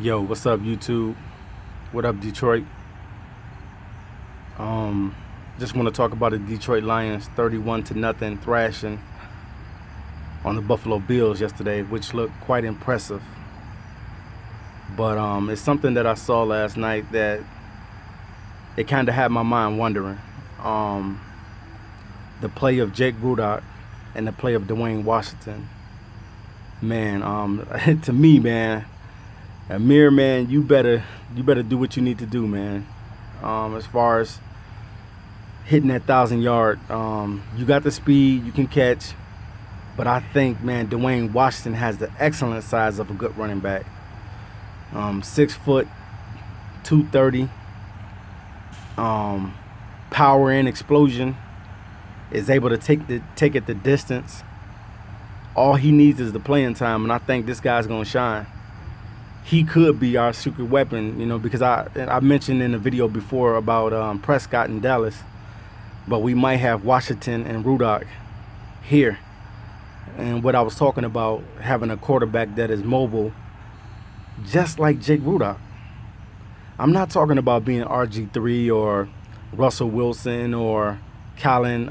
Yo, what's up, YouTube? What up, Detroit? Just want to talk about the Detroit Lions 31 to nothing thrashing on the Buffalo Bills yesterday, which looked quite impressive. But it's something that I saw last night that it kind of had my mind wondering. Um, the play of Jake Rudock and the play of Dwayne Washington. Man, to me, man, Amir, man, you better do what you need to do, man. As far as hitting that 1,000 yard, you got the speed, you can catch, but I think, man, Dwayne Washington has the excellent size of a good running back. 6 foot, 230, power and explosion, is able to take it the distance. All he needs is the playing time, and I think this guy's gonna shine. He could be our secret weapon, because I mentioned in the video before about Prescott in Dallas, but we might have Washington and Rudock here. And what I was talking about, having a quarterback that is mobile, just like Jake Rudock. I'm not talking about being RG3 or Russell Wilson or Colin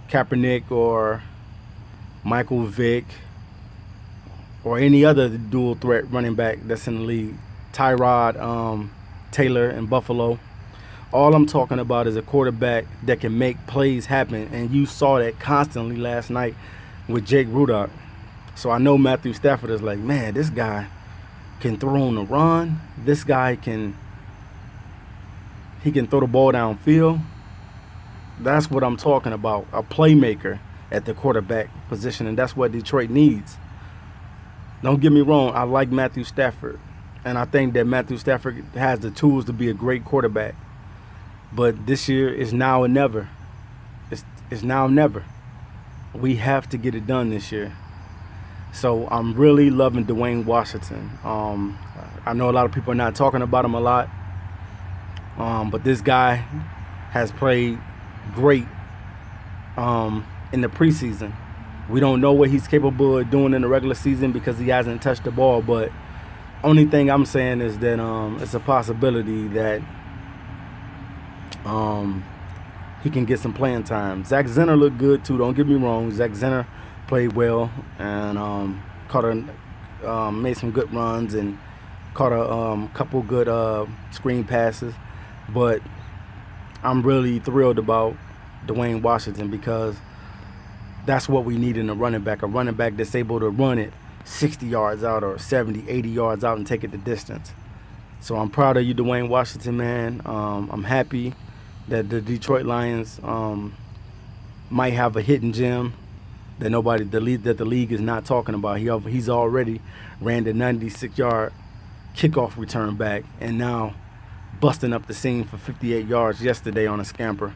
Kaepernick or Michael Vick or any other dual threat running back that's in the league. Tyrod Taylor in Buffalo. All I'm talking about is a quarterback that can make plays happen, and you saw that constantly last night with Jake Rudock. So I know Matthew Stafford is like, man, this guy can throw on the run. This guy can throw the ball downfield. That's what I'm talking about, a playmaker at the quarterback position, and that's what Detroit needs. Don't get me wrong, I like Matthew Stafford, and I think that Matthew Stafford has the tools to be a great quarterback. But this year is now or never. It's now or never. We have to get it done this year. So I'm really loving Dwayne Washington. I know a lot of people are not talking about him a lot, but this guy has played great in the preseason. We don't know what he's capable of doing in the regular season because he hasn't touched the ball, but only thing I'm saying is that it's a possibility that he can get some playing time. Zach Zenner looked good too. Don't get me wrong. Zach Zenner played well and made some good runs and caught a couple good screen passes. But I'm really thrilled about Dwayne Washington because that's what we need in a running back that's able to run it 60 yards out or 70, 80 yards out and take it the distance. So I'm proud of you, Dwayne Washington, man. I'm happy that the Detroit Lions might have a hidden gem that the league is not talking about. He's already ran the 96-yard kickoff return back and now busting up the scene for 58 yards yesterday on a scamper.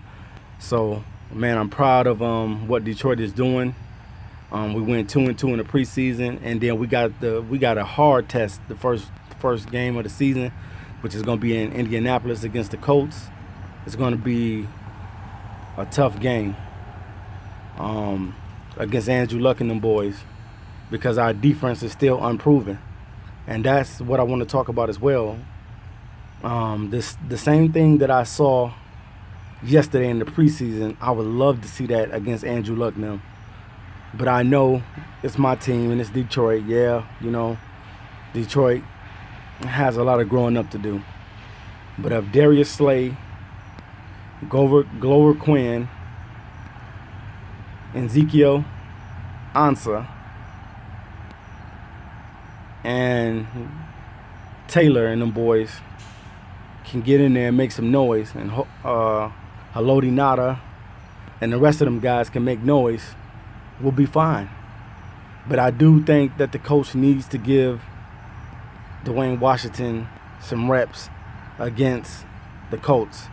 So, man, I'm proud of what Detroit is doing. We went 2-2 in the preseason, and then we got a hard test the first game of the season, which is going to be in Indianapolis against the Colts. It's going to be a tough game against Andrew Luck and them boys because our defense is still unproven, and that's what I want to talk about as well. The same thing that I saw yesterday in the preseason, I would love to see that against Andrew Luck now. But I know it's my team and it's Detroit. Yeah, Detroit has a lot of growing up to do. But if Darius Slay, Glover Quinn, Ezekiel Ansah, and Taylor and them boys can get in there and make some noise, and Haloti Nada and the rest of them guys can make noise, we'll be fine. But I do think that the coach needs to give Dwayne Washington some reps against the Colts.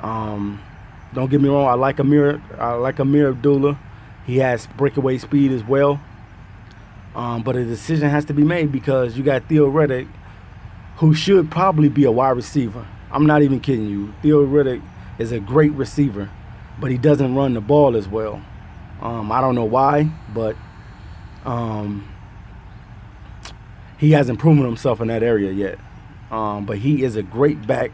Don't get me wrong, I like Amir Abdullah. He has breakaway speed as well. But a decision has to be made because you got Theo Riddick, who should probably be a wide receiver. I'm not even kidding you. Theo Riddick is a great receiver, but he doesn't run the ball as well. I don't know why, but he hasn't proven himself in that area yet. But he is a great back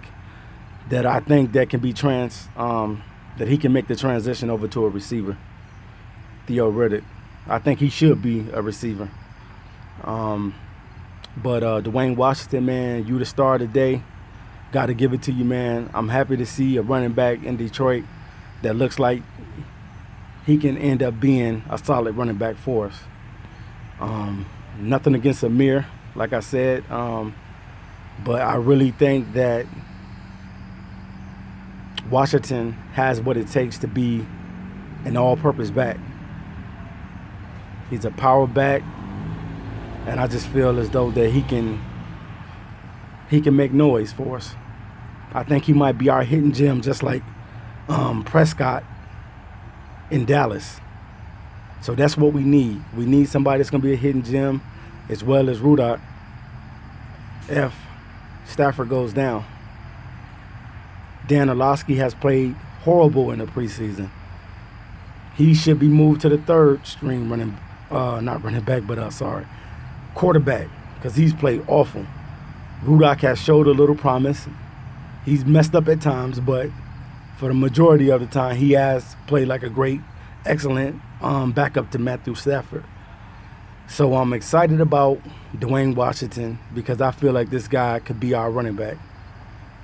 that I think that can be that he can make the transition over to a receiver. Theo Riddick, I think he should be a receiver. But Dwayne Washington, man, you the star today. Got to give it to you, man. I'm happy to see a running back in Detroit that looks like he can end up being a solid running back for us. Nothing against Amir, like I said, but I really think that Washington has what it takes to be an all-purpose back. He's a power back, and I just feel as though that he can make noise for us. I think he might be our hidden gem, just like Prescott in Dallas. So that's what we need. We need somebody that's going to be a hidden gem, as well as Rudock, if Stafford goes down. Dan Orlovsky has played horrible in the preseason. He should be moved to the third string quarterback, because he's played awful. Rudock has showed a little promise. He's messed up at times, but for the majority of the time, he has played like a great, excellent backup to Matthew Stafford. So I'm excited about Dwayne Washington because I feel like this guy could be our running back.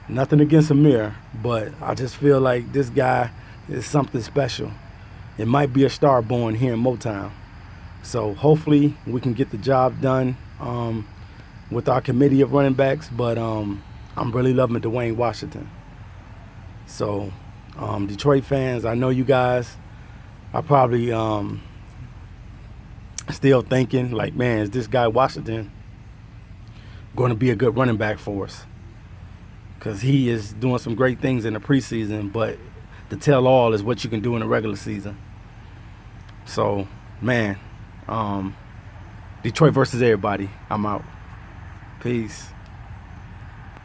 Nothing against Amir, but I just feel like this guy is something special. It might be a star born here in Motown. So hopefully we can get the job done with our committee of running backs, but I'm really loving Dwayne Washington. So Detroit fans, I know you guys are probably still thinking like, man, is this guy Washington going to be a good running back for us? Because he is doing some great things in the preseason, but the tell all is what you can do in the regular season. So, man, Detroit versus everybody. I'm out. Peace.